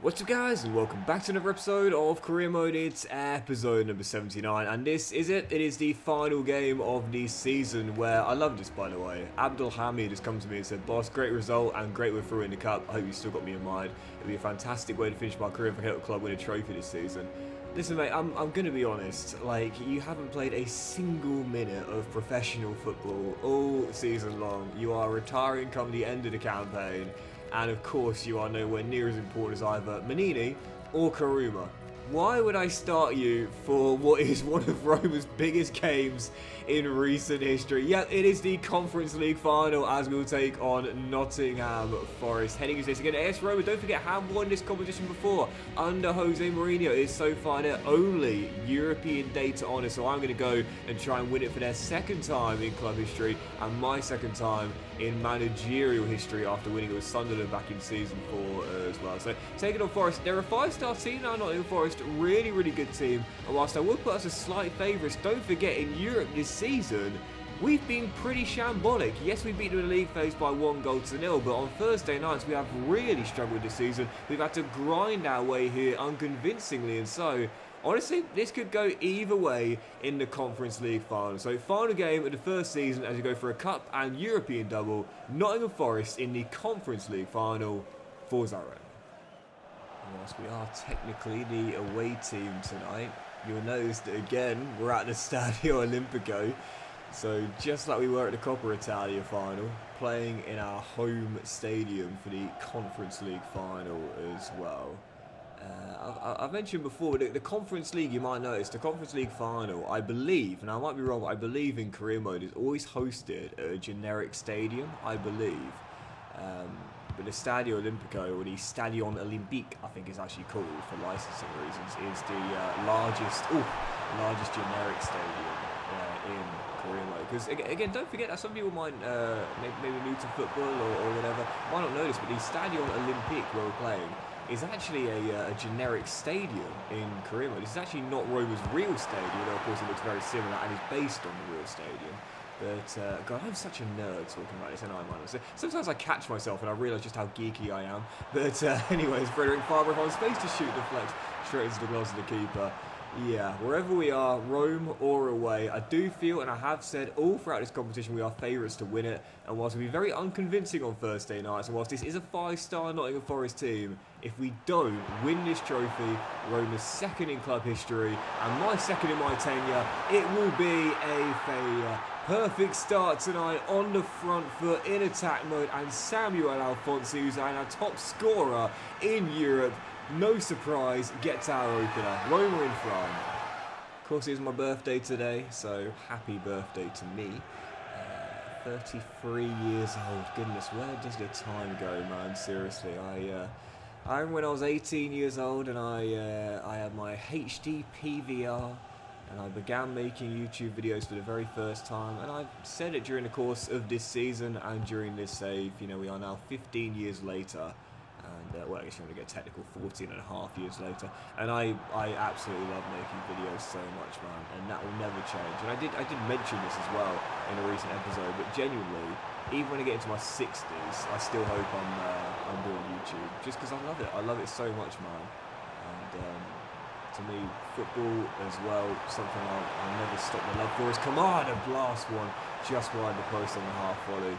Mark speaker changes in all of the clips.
Speaker 1: What's up guys, and welcome back to another episode of Career Mode. It's episode number 79, and this is it. It is the final game of the season where, I love this by the way, Abdul Hamid has come to me and said, boss, great result and great we're through in the cup. I hope you still got me in mind. It'll be a fantastic way to finish my career if I help the club win a trophy this season. Listen mate, I'm going to be honest, like, you haven't played a single minute of professional football all season long. You are retiring come the end of the campaign. And of course you are nowhere near as important as either Manini or Karuma. Why would I start you for what is one of Roma's biggest games in recent history? Yeah, it is the Conference League final as we will take on Nottingham Forest. Heading into this again, AS Roma, don't forget, have won this competition before under Jose Mourinho. It is so far their only European data on it, so I'm going to go and try and win it for their second time in club history and my second time in managerial history after winning it with Sunderland back in season 4 as well. So taking on Forest, they're a 5-star team now, Nottingham Forest, really good team. And whilst I will put us as slight favourites, don't forget in Europe this season we've been pretty shambolic. Yes, we beat them in the league phase by 1-0, but on Thursday nights we have really struggled this season. We've had to grind our way here unconvincingly, and so honestly, this could go either way in the Conference League final. So, final game of the first season as you go for a Cup and European double. Nottingham Forest in the Conference League final for Zara. Whilst we are technically the away team tonight, you'll notice that again, we're at the Stadio Olimpico. So, just like we were at the Coppa Italia final, playing in our home stadium for the Conference League final as well. I've mentioned before, the Conference League, you might notice, the Conference League final, I believe, and I might be wrong, but I believe in career mode, is always hosted at a generic stadium, I believe. But the Stadio Olimpico, or the Stadion Olympique, I think is actually called for licensing reasons, is the largest generic stadium in career mode. Because again, don't forget that some people might, maybe new to football or whatever, might not know this, but the Stadion Olympique where we're playing is actually a generic stadium in career mode. This is actually not Roma's real stadium, though of course it looks very similar and is based on the real stadium. But, God, I'm such a nerd talking about this, and I'm honest. Sometimes I catch myself and I realise just how geeky I am. But, anyways, Frederick Favre on space to shoot, deflect straight into the gloves of the keeper. Yeah, wherever we are, Rome or away, I do feel, and I have said all throughout this competition, we are favourites to win it. And whilst we'll be very unconvincing on Thursday nights, and whilst this is a 5-star Nottingham Forest team, if we don't win this trophy, Roma's second in club history, and my second in my tenure, it will be a failure. Perfect start tonight on the front foot in attack mode, and Samuel Alfonsi, who's our top scorer in Europe, no surprise, gets our opener. Roma in front. Of course, it is my birthday today, so happy birthday to me. 33 years old. Goodness, where does the time go, man? Seriously, I remember when I was 18 years old and I had my HD PVR and I began making YouTube videos for the very first time, and I said it during the course of this season and during this save. You know, we are now 15 years later. And, well, I guess you want to get technical, 14 and a half years later. And I absolutely love making videos so much, man. And that will never change. And I did mention this as well in a recent episode. But genuinely, even when I get into my 60s, I still hope I'm doing YouTube. Just because I love it. I love it so much, man. And to me, football as well, something I'll never stop my love for is Kamada. Blast one just wide the post on the half volley.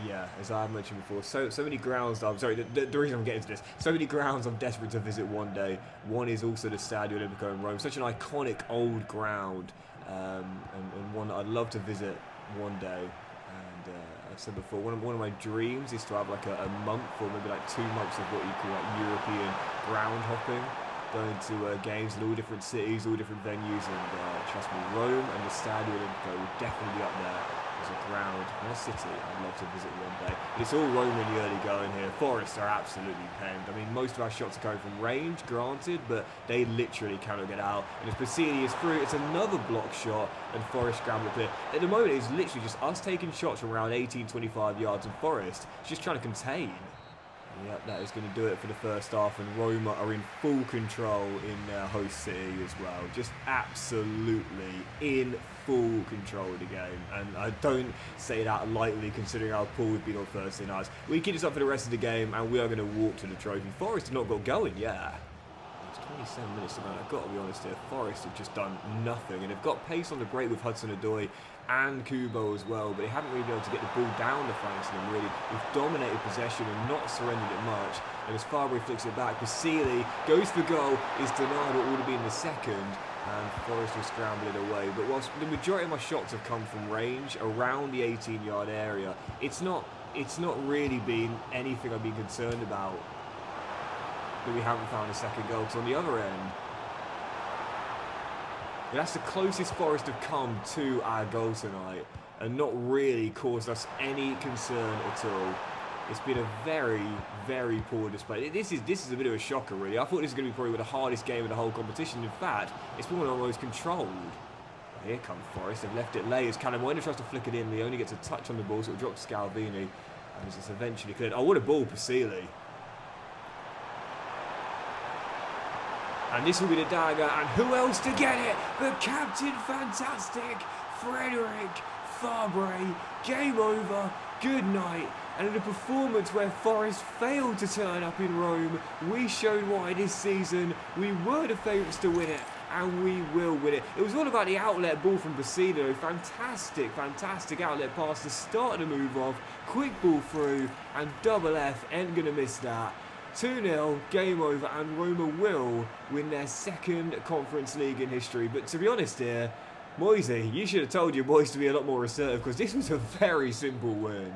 Speaker 1: Yeah, as I mentioned before, so many grounds. I'm sorry, the reason I'm getting to this, so many grounds I'm desperate to visit one day. One is also the Stadio Olimpico in Rome, such an iconic old ground, and one that I'd love to visit one day. And I've said before, one of my dreams is to have like a month or maybe like 2 months of what you call like European ground hopping, going to games in all different cities, all different venues, and trust me, Rome and the Stadio Olimpico will definitely be up there as a ground and a city I'd love to visit one day. But it's all Rome in the early going here. Forest are absolutely penned. I mean, most of our shots are going from range, granted, but they literally cannot get out. And as Basili is through, it's another block shot, and Forest scramble clear. At the moment, it's literally just us taking shots from around 18-25 yards, and Forest just trying to contain. Yep, that is going to do it for the first half, and Roma are in full control in their host city as well. Just absolutely in full control of the game, and I don't say that lightly considering how poor we've been on Thursday nights. We keep this up for the rest of the game, and we are going to walk to the trophy. Forest have not got going, yeah. It's 27 minutes to go, I've got to be honest here. Forest have just done nothing, and they've got pace on the break with Hudson-Odoi and Kubo as well, but they haven't really been able to get the ball down the flanks of them, really. We've dominated possession and not surrendered it much, and as Fabry flicks it back, Basili goes for goal, is denied what would have been the second, and Forest will scramble it away. But whilst the majority of my shots have come from range around the 18-yard area, it's not really been anything I've been concerned about that we haven't found a second goal. Because on the other end, that's the closest Forest have come to our goal tonight, and not really caused us any concern at all. It's been a very, very poor display. This is a bit of a shocker, really. I thought this was going to be probably the hardest game of the whole competition. In fact, it's been one of the most controlled. Here comes Forest. They've left it late as Calamoina tries to flick it in. He only gets a touch on the ball, so it drops to Scalvini, and it's eventually cleared. Oh, what a ball, Basili. And this will be the dagger, and who else to get it? The Captain Fantastic, Frederick Fabry. Game over, good night. And in a performance where Forest failed to turn up in Rome, we showed why this season we were the favourites to win it, and we will win it. It was all about the outlet ball from Basile. Fantastic, fantastic outlet pass to start the move off. Quick ball through, and Double F ain't going to miss that. 2-0, game over, and Roma will win their second Conference League in history. But to be honest here, Moisey, you should have told your boys to be a lot more assertive, because this was a very simple win.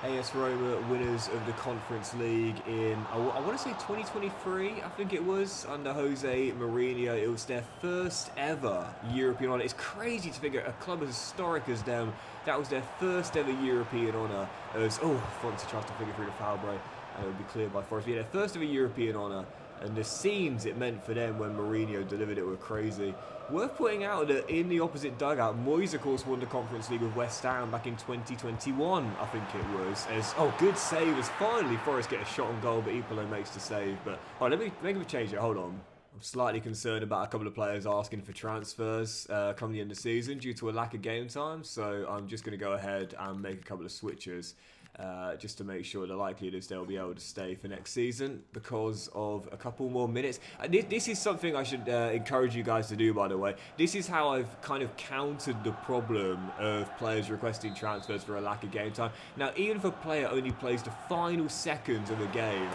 Speaker 1: AS Roma winners of the Conference League in, I want to say 2023, I think it was, under Jose Mourinho. It was their first ever European honour. It's crazy to figure a club as historic as them, that was their first ever European honour. As, Fonzie tries to figure through the foul break, and it would be cleared by Forest. But yeah, their first ever European honour, and the scenes it meant for them when Mourinho delivered it were crazy. Worth pointing out that in the opposite dugout, Moyes, of course, won the Conference League with West Ham back in 2021, I think it was. Good save as finally Forest get a shot on goal, but Ipolo makes the save. But, let me change it, hold on. I'm slightly concerned about a couple of players asking for transfers come the end of the season due to a lack of game time, so I'm just going to go ahead and make a couple of switches. Just to make sure the likelihood is they'll be able to stay for next season because of a couple more minutes. This is something I should encourage you guys to do, by the way. This is how I've kind of countered the problem of players requesting transfers for a lack of game time. Now, even if a player only plays the final seconds of a game,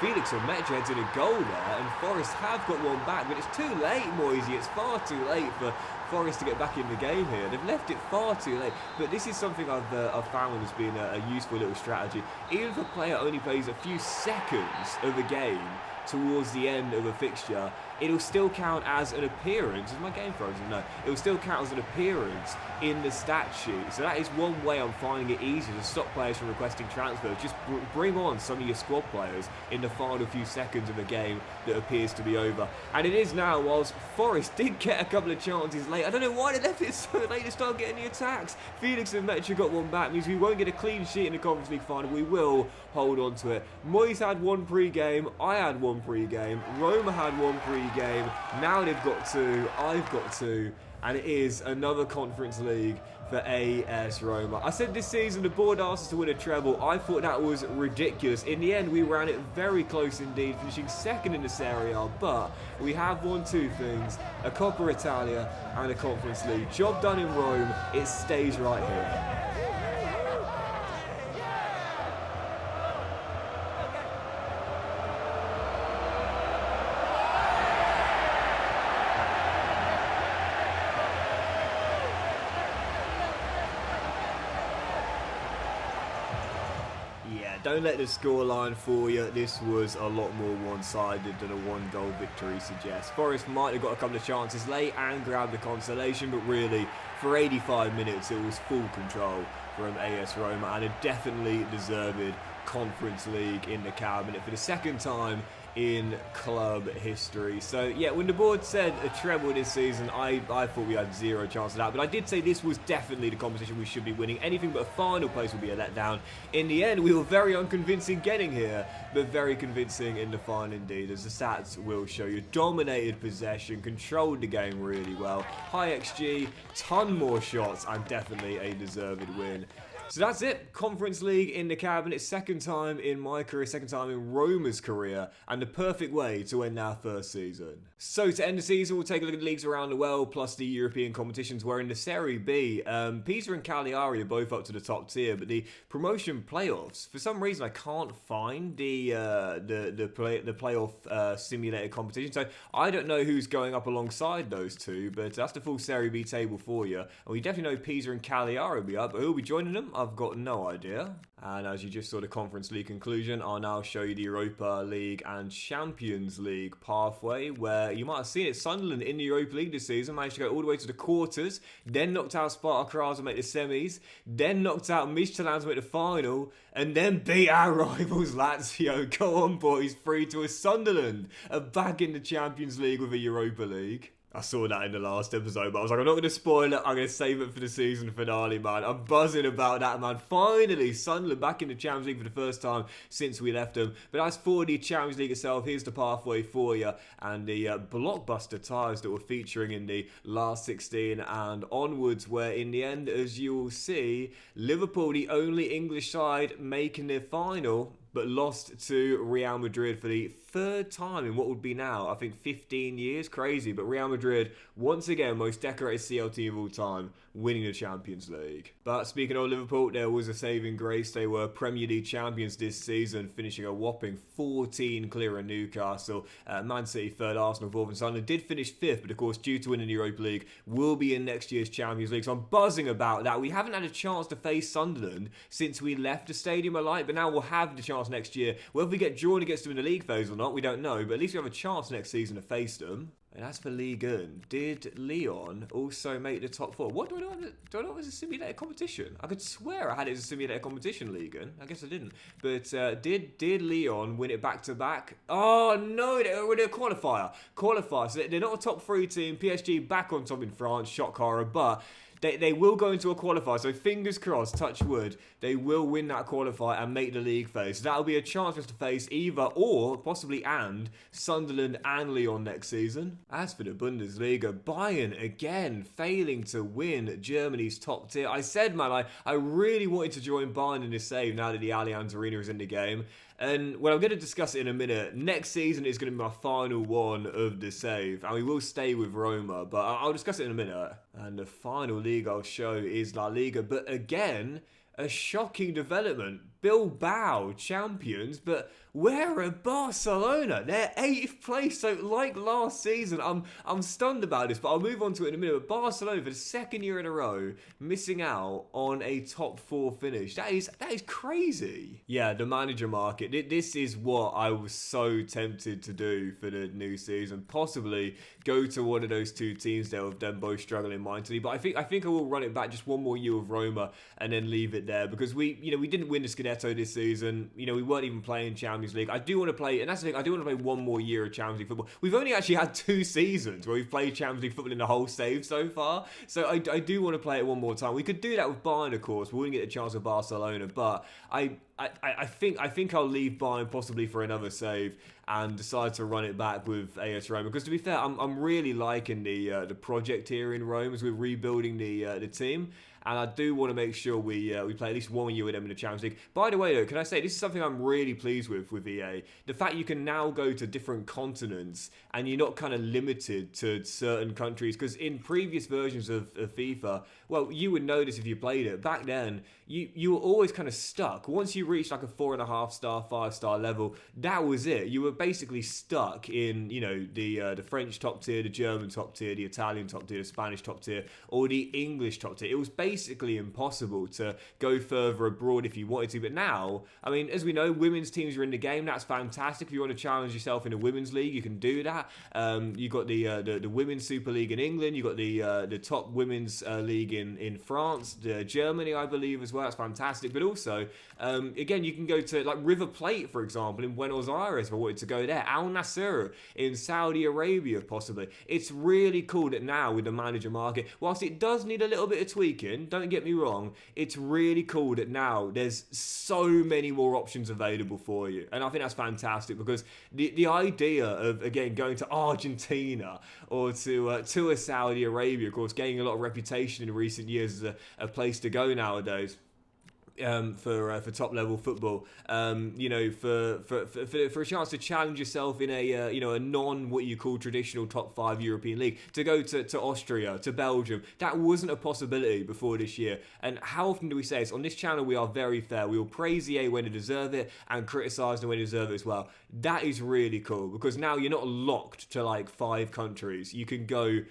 Speaker 1: Felix Ometre heads in a goal there, and Forest have got one back, but it's too late, Moisey. It's far too late for Forest to get back in the game here. They've left it far too late. But this is something I've found has been a useful little strategy. Even if a player only plays a few seconds of a game towards the end of a fixture, it'll still count as an appearance. Is my game frozen? No. It'll still count as an appearance in the stat sheet. So that is one way I'm finding it easier to stop players from requesting transfers. Just bring on some of your squad players in the final few seconds of a game that appears to be over. And it is now, whilst Forest did get a couple of chances late. I don't know why they left it so late to start getting the attacks. Felix and Metro got one back. Means we won't get a clean sheet in the Conference League final. We will hold on to it. Moyes had one pre-game. I had one pre-game. Roma had one pre-game. Now they've got two. I've got two. And it is another Conference League for AS Roma. I said this season the board asked us to win a treble. I thought that was ridiculous. In the end, we ran it very close indeed, finishing second in the Serie A. But we have won two things, a Coppa Italia and a Conference League. Job done in Rome. It stays right here. Don't let the scoreline fool you. This was a lot more one-sided than a one-goal victory suggests. Forest might have got a couple of chances late and grabbed the consolation, but really, for 85 minutes, it was full control from AS Roma and a definitely deserved Conference League in the cabinet for the second time in club history. So yeah, when the board said a treble this season, I thought we had zero chance of that, but I did say this was definitely the competition we should be winning. Anything but a final place would be a letdown. In the end, we were very unconvincing getting here, but very convincing in the final indeed, as the stats will show you. Dominated possession, controlled the game really well, high XG, ton more shots, and definitely a deserved win. So that's it. Conference League in the cabinet. Second time in my career, second time in Roma's career, and the perfect way to end our first season. So to end the season, we'll take a look at the leagues around the world, plus the European competitions, where in the Serie B, Pisa and Cagliari are both up to the top tier, but the promotion playoffs, for some reason, I can't find the playoff simulated competition. So I don't know who's going up alongside those two, but that's the full Serie B table for you. And we definitely know Pisa and Cagliari will be up, but who will be joining them? I've got no idea. And as you just saw the Conference League conclusion, I'll now show you the Europa League and Champions League pathway, where you might have seen it. Sunderland in the Europa League this season managed to go all the way to the quarters, then knocked out Sparta Prague to make the semis, then knocked out Midtjylland to make the final, and then beat our rivals Lazio. Go on, boys, 3-2 Sunderland are back in the Champions League with a Europa League. I saw that in the last episode, but I was like, I'm not going to spoil it. I'm going to save it for the season finale, man. I'm buzzing about that, man. Finally, Sunderland back in the Champions League for the first time since we left them. But as for the Champions League itself, here's the pathway for you. And the blockbuster ties that were featuring in the last 16 and onwards, where in the end, as you will see, Liverpool, the only English side making their final, but lost to Real Madrid for the third time in what would be now, I think, 15 years. Crazy. But Real Madrid, once again, most decorated CL team of all time, winning the Champions League. But speaking of Liverpool, there was a saving grace. They were Premier League champions this season, finishing a whopping 14 clear of Newcastle. Man City third, Arsenal fourth, and Sunderland did finish fifth, but of course, due to winning the Europa League, will be in next year's Champions League. So I'm buzzing about that. We haven't had a chance to face Sunderland since we left the Stadium of Light, but now we'll have the chance next year. Whether we get drawn against them in the league phase or not, we don't know, but at least we have a chance next season to face them. And as for Ligue 1, did Lyon also make the top four? What do I know? Do I know it was a simulated competition? I could swear I had it as a simulated competition, Ligue 1. I guess I didn't. But did Lyon win it back to back? Oh no, they were a qualifier. So they're not a top three team. PSG back on top in France, shock horror, but They will go into a qualifier, so fingers crossed, touch wood, they will win that qualifier and make the league phase. So that'll be a chance for us to face either or, possibly and, Sunderland and Lyon next season. As for the Bundesliga, Bayern again failing to win Germany's top tier. I said, man, I really wanted to join Bayern in this save now that the Allianz Arena is in the game. And well, I'm going to discuss it in a minute. Next season is going to be my final one of the save, and we will stay with Roma, but I'll discuss it in a minute. And the final league I'll show is La Liga, but again, a shocking development. Bilbao champions, but where are Barcelona? They're 8th place, so like last season, I'm stunned about this, but I'll move on to it in a minute. But Barcelona, for the second year in a row, missing out on a top 4 finish. That is crazy. Yeah, the manager market. This is what I was so tempted to do for the new season. Possibly go to one of those two teams there with them both struggling mightily. But I think I will run it back just one more year with Roma and then leave it there, because we didn't win the Scudetto this season. We weren't even playing Champions League. I do want to play, and that's the thing, I do want to play one more year of Champions League football. We've only actually had 2 seasons where we've played Champions League football in the whole save so far. So I do want to play it one more time. We could do that with Bayern, of course. We wouldn't get a chance with Barcelona, but I think I'll leave Bayern possibly for another save and decide to run it back with AS Roma. Because to be fair, I'm really liking the project here in Rome as we're rebuilding the team. And I do want to make sure we play at least one year with them in the Champions League. By the way, though, can I say, this is something I'm really pleased with EA. The fact you can now go to different continents and you're not kind of limited to certain countries. Because in previous versions of FIFA, well, you would know this if you played it. Back then, you were always kind of stuck. Once you reached like a 4.5 star, 5 star level, that was it. You were basically stuck in, the French top tier, the German top tier, the Italian top tier, the Spanish top tier, or the English top tier. It was basically basically impossible to go further abroad if you wanted to. But now, I mean, as we know, women's teams are in the game. That's fantastic. If you want to challenge yourself in a women's league, you can do that. You've got the Women's Super League in England. You've got the top women's league in France, Germany, I believe, as well. That's fantastic. But also, again, you can go to like River Plate, for example, in Buenos Aires if I wanted to go there. Al Nassr in Saudi Arabia, possibly. It's really cool that now with the manager market, whilst it does need a little bit of tweaking, don't get me wrong, it's really cool that now there's so many more options available for you. And I think that's fantastic because the idea of, again, going to Argentina or to a Saudi Arabia, of course, gaining a lot of reputation in recent years as a place to go nowadays. For top level football, for a chance to challenge yourself in a non what you call traditional top 5 European league, to go to Austria, to Belgium, that wasn't a possibility before this year. And how often do we say this on this channel? We are very fair. We will praise EA when they deserve it and criticise them when they deserve it as well. That is really cool because now you're not locked to like 5 countries. You can go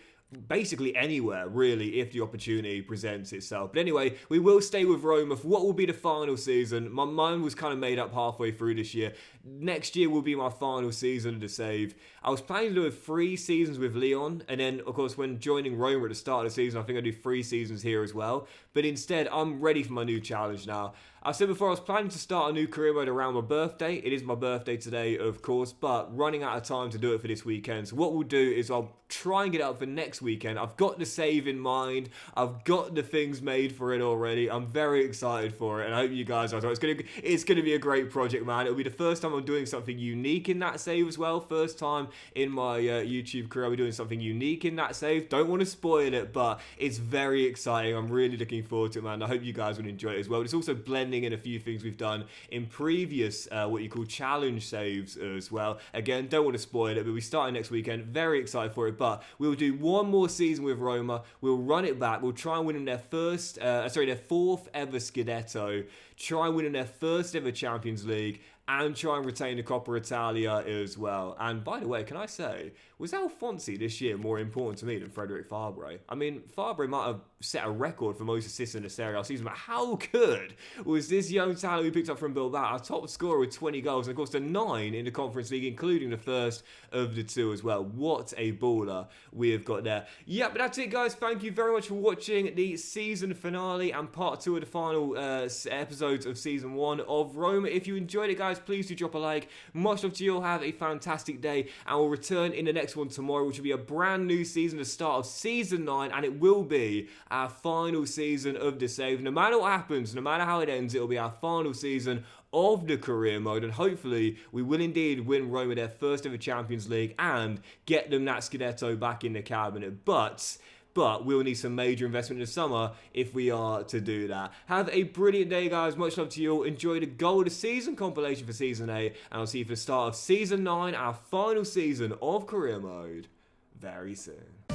Speaker 1: basically anywhere, really, if the opportunity presents itself. But anyway, we will stay with Roma for what will be the final season. My mind was kind of made up halfway through this year. Next year will be my final season to save. I was planning to do 3 seasons with Leon, and then, of course, when joining Roma at the start of the season, I think I'll do 3 seasons here as well. But instead, I'm ready for my new challenge now. I said before, I was planning to start a new career mode around my birthday. It is my birthday today, of course, but running out of time to do it for this weekend. So what we'll do is I'll try and get it up for next weekend. I've got the save in mind. I've got the things made for it already. I'm very excited for it, and I hope you guys are. So it's gonna be a great project, man. It'll be the first time I'm doing something unique in that save as well. First time in my YouTube career I'll be doing something unique in that save. Don't want to spoil it, but it's very exciting. I'm really looking forward to it, man. I hope you guys will enjoy it as well. It's also blending in a few things we've done in previous what you call challenge saves as well. Again, don't want to spoil it, but we start next weekend. Very excited for it. But we'll do one more season with Roma. We'll run it back. We'll try and win their 4th ever Scudetto. Try and win their 1st ever Champions League. And try and retain the Coppa Italia as well. And by the way, can I say, was Alfonsi this year more important to me than Frederic Fabre? I mean, Fabre might have set a record for most assists in the Serie A season, but how good was this young talent we picked up from Bilbao? Our top scorer with 20 goals, and of course the 9 in the Conference League, including the first of the 2 as well. What a baller we have got there. Yeah, but that's it, guys. Thank you very much for watching the season finale and part 2 of the final episodes of season 1 of Roma. If you enjoyed it, guys, please do drop a like. Much love to you all. Have a fantastic day, and we'll return in the next one tomorrow, which will be a brand new season, the start of season 9, and it will be our final season of the save. No matter what happens, no matter how it ends, it will be our final season of the career mode, and hopefully we will indeed win Roma their 1st ever Champions League and get them that Scudetto back in the cabinet. But we'll need some major investment in the summer if we are to do that. Have a brilliant day, guys. Much love to you all. Enjoy the goal of the season compilation for Season 8. And I'll see you for the start of Season 9, our final season of career mode, very soon.